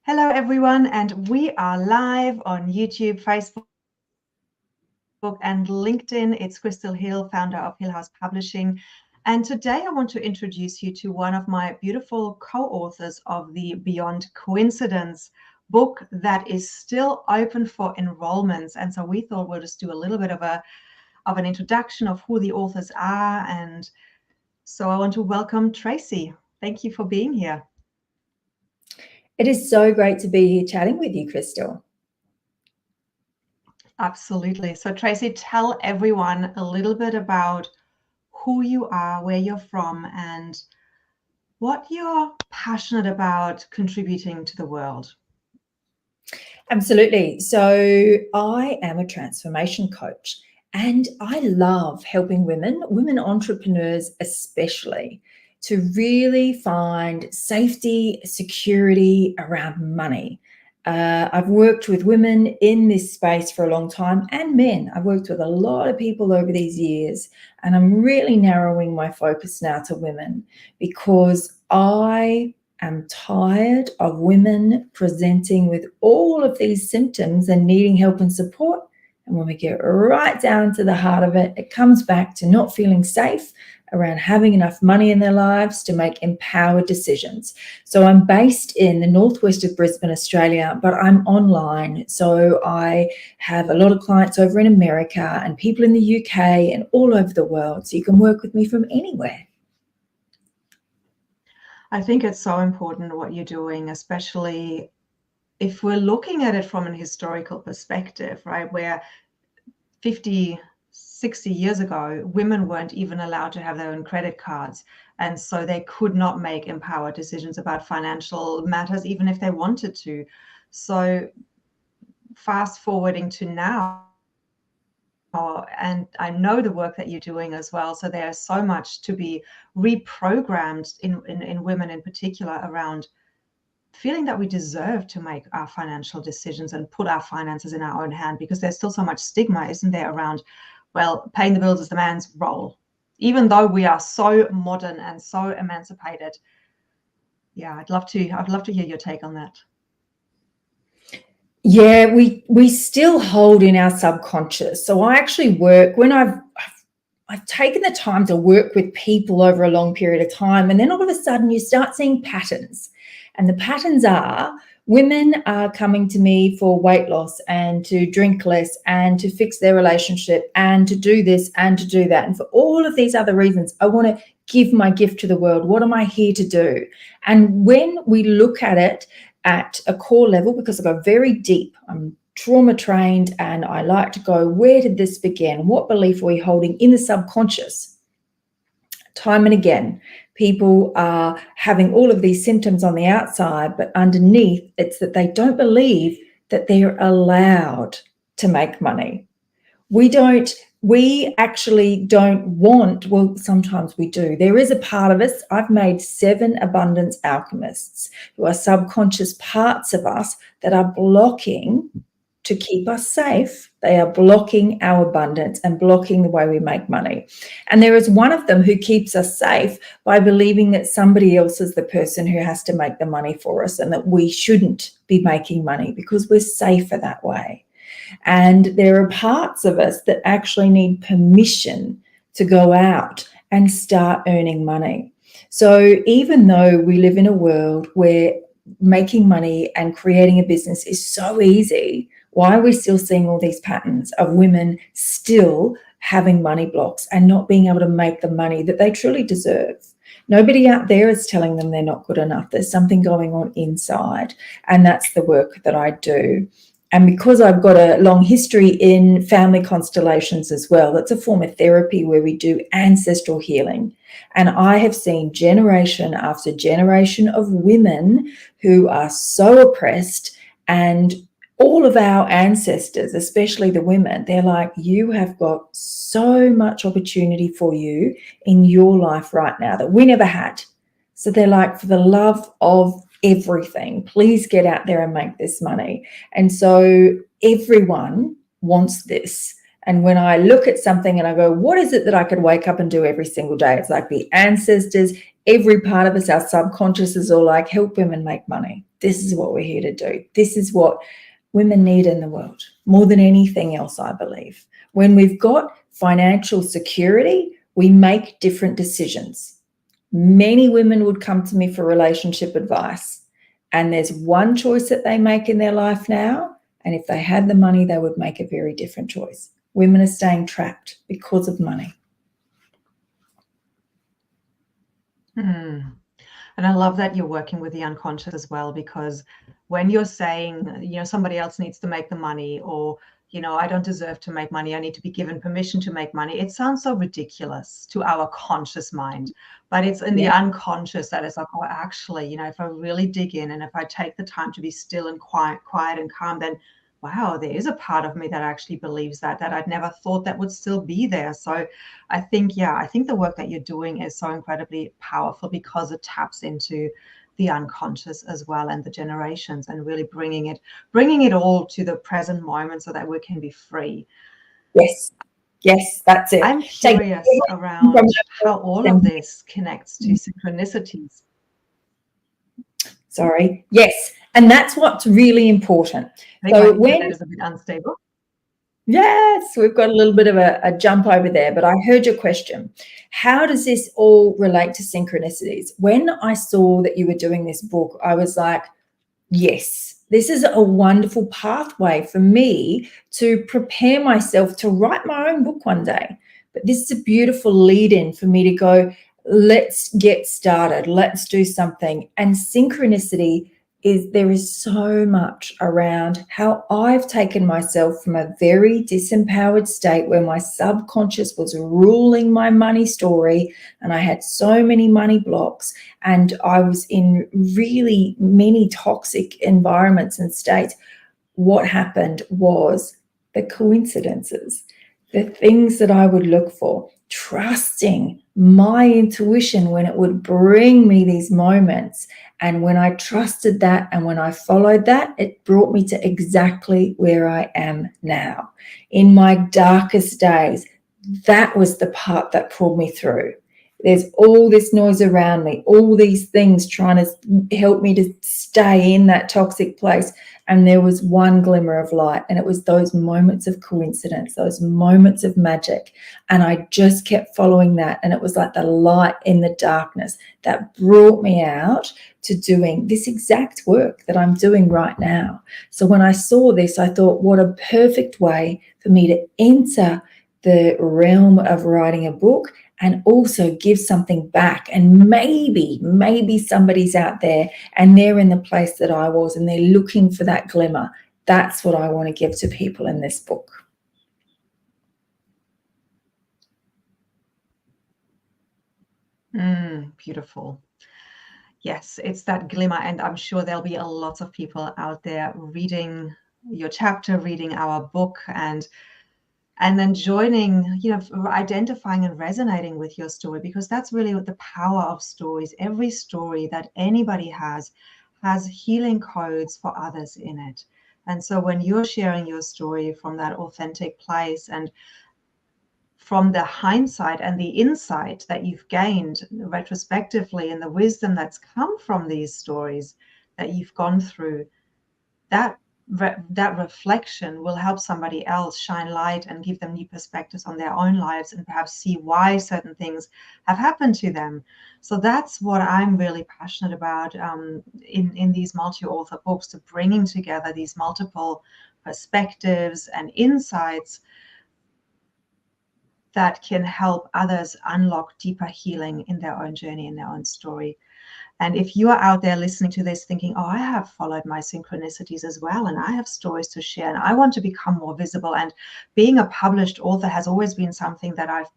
Hello, everyone, and we are live on YouTube, Facebook, and LinkedIn. It's Crystal Hill, founder of Hill House Publishing. And today I want to introduce you to one of my beautiful co-authors of the Beyond Coincidence book that is still open for enrollments. And so we thought we'll just do a little bit of an introduction of who the authors are. And so I want to welcome Tracy. Thank you for being here. It is so great to be here chatting with you, Crystal. Absolutely. So Tracy, tell everyone a little bit about who you are, where you're from, and what you're passionate about contributing to the world. Absolutely. So I am a transformation coach, and I love helping women entrepreneurs especially, to really find safety, security around money. I've worked with women in this space for a long time, and men. I've worked with a lot of people over these years, and I'm really narrowing my focus now to women because I'm tired of women presenting with all of these symptoms and needing help and support. And when we get right down to the heart of it, it comes back to not feeling safe around having enough money in their lives to make empowered decisions. So I'm based in the northwest of Brisbane, Australia, but I'm online. So I have a lot of clients over in America and people in the UK and all over the world. So you can work with me from anywhere. I think it's so important what you're doing, especially if we're looking at it from an historical perspective, right? Where 50, 60 years ago, women weren't even allowed to have their own credit cards. And so they could not make empowered decisions about financial matters, even if they wanted to. So fast forwarding to now, and I know the work that you're doing as well. So there's so much to be reprogrammed in women in particular around feeling that we deserve to make our financial decisions and put our finances in our own hand, because there's still so much stigma, isn't there, around, well, paying the bills is the man's role, even though we are so modern and so emancipated. Yeah, I'd love to hear your take on that. Yeah, we still hold in our subconscious. So I actually work when I've taken the time to work with people over a long period of time, and then all of a sudden you start seeing patterns. And the patterns are women are coming to me for weight loss and to drink less and to fix their relationship and to do this and to do that. And for all of these other reasons, I want to give my gift to the world. What am I here to do? And when we look at it at a core level, because I go very deep, I'm trauma trained, and I like to go, where did this begin? What belief are we holding in the subconscious? Time and again, people are having all of these symptoms on the outside, but underneath it's that they don't believe that they're allowed to make money. We actually don't want, well, sometimes we do. There is a part of us. I've made 7 abundance alchemists who are subconscious parts of us that are blocking to keep us safe. They are blocking our abundance and blocking the way we make money. And there is one of them who keeps us safe by believing that somebody else is the person who has to make the money for us and that we shouldn't be making money because we're safer that way. And there are parts of us that actually need permission to go out and start earning money. So even though we live in a world where making money and creating a business is so easy, why are we still seeing all these patterns of women still having money blocks and not being able to make the money that they truly deserve? Nobody out there is telling them they're not good enough. There's something going on inside, and that's the work that I do. And because I've got a long history in family constellations as well, that's a form of therapy where we do ancestral healing. And I have seen generation after generation of women who are so oppressed, and all of our ancestors, especially the women, they're like, you have got so much opportunity for you in your life right now that we never had. So they're like, for the love of everything, please get out there and make this money. And so everyone wants this. And when I look at something and I go, what is it that I could wake up and do every single day? It's like the ancestors every part of us, our subconscious is all like, help women make money. This is what we're here to do. This is what women need in the world more than anything else, I believe. When we've got financial security, we make different decisions. Many women would come to me for relationship advice, and there's one choice that they make in their life now, and if they had the money, they would make a very different choice. Women are staying trapped because of money. And I love that you're working with the unconscious as well, because when you're saying, you know, somebody else needs to make the money, or, you know, I don't deserve to make money, I need to be given permission to make money, it sounds so ridiculous to our conscious mind. But it's in the unconscious that it's like, oh, actually, you know, if I really dig in and if I take the time to be still and quiet and calm, then wow, there is a part of me that actually believes that I'd never thought that would still be there. So I think, yeah, I think the work that you're doing is so incredibly powerful because it taps into the unconscious as well, and the generations, and really bringing it all to the present moment so that we can be free. Yes, that's it. I'm curious around how all of this connects to synchronicities. Sorry. Yes. And that's what's really important. So when it is a bit unstable. Yes, we've got a little bit of a jump over there, but I heard your question. How does this all relate to synchronicities? When I saw that you were doing this book, I was like, yes, this is a wonderful pathway for me to prepare myself to write my own book one day. But this is a beautiful lead in for me to go, let's get started, let's do something. And synchronicity is, there is so much around how I've taken myself from a very disempowered state where my subconscious was ruling my money story, and I had so many money blocks, and I was in really many toxic environments and states. What happened was the coincidences, the things that I would look for, trusting my intuition when it would bring me these moments. And when I trusted that and when I followed that, it brought me to exactly where I am now. In my darkest days, that was the part that pulled me through. There's all this noise around me, all these things trying to help me to stay in that toxic place. And there was one glimmer of light, and it was those moments of coincidence, those moments of magic. And I just kept following that. And it was like the light in the darkness that brought me out to doing this exact work that I'm doing right now. So when I saw this, I thought, what a perfect way for me to enter the realm of writing a book and also give something back. And maybe somebody's out there and they're in the place that I was and they're looking for that glimmer. That's what I want to give to people in this book. Beautiful. Yes, it's that glimmer. And I'm sure there'll be a lot of people out there reading your chapter, reading our book, and then joining, you know, identifying and resonating with your story, because that's really what the power of stories. Every story that anybody has healing codes for others in it. And so when you're sharing your story from that authentic place, and from the hindsight and the insight that you've gained retrospectively, and the wisdom that's come from these stories that you've gone through, that reflection will help somebody else shine light and give them new perspectives on their own lives, and perhaps see why certain things have happened to them. So that's what I'm really passionate about in these multi-author books, to bringing together these multiple perspectives and insights that can help others unlock deeper healing in their own journey, in their own story. And if you are out there listening to this thinking, oh, I have followed my synchronicities as well, and I have stories to share, and I want to become more visible, and being a published author has always been something that I've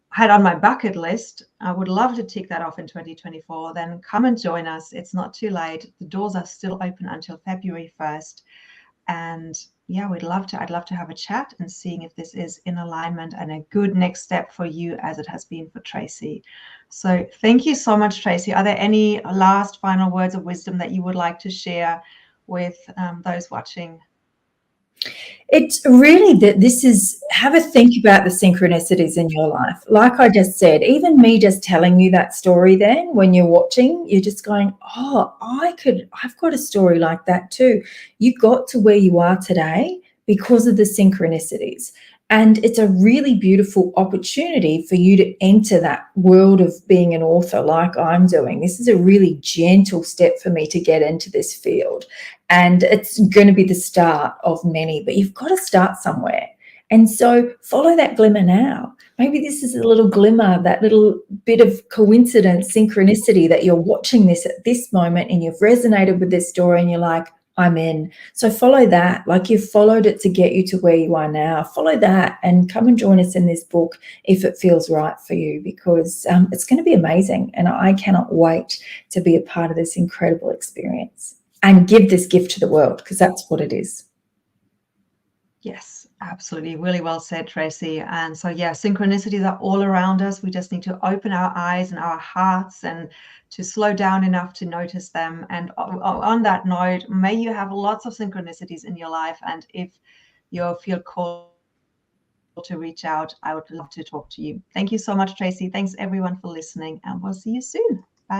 had on my bucket list, I would love to tick that off in 2024, then come and join us. It's not too late. The doors are still open until February 1st. And yeah, I'd love to have a chat and seeing if this is in alignment and a good next step for you, as it has been for Tracy. So thank you so much, Tracy. Are there any last final words of wisdom that you would like to share with those watching? It's really that this is, have a think about the synchronicities in your life. Like I just said, even me just telling you that story, then when you're watching, you're just going, oh, I've got a story like that too. You got to where you are today because of the synchronicities. And it's a really beautiful opportunity for you to enter that world of being an author like I'm doing. This is a really gentle step for me to get into this field. And it's going to be the start of many, but you've got to start somewhere. And so follow that glimmer now. Maybe this is a little glimmer, that little bit of coincidence, synchronicity, that you're watching this at this moment and you've resonated with this story and you're like, I'm in. So follow that, like you've followed it to get you to where you are now. Follow that and come and join us in this book if it feels right for you, because it's going to be amazing. And I cannot wait to be a part of this incredible experience and give this gift to the world, because that's what it is. Yes, absolutely. Really well said, Tracy. And so, yeah, synchronicities are all around us. We just need to open our eyes and our hearts and to slow down enough to notice them. And on that note, may you have lots of synchronicities in your life. And if you feel called to reach out, I would love to talk to you. Thank you so much, Tracy. Thanks everyone for listening, and we'll see you soon.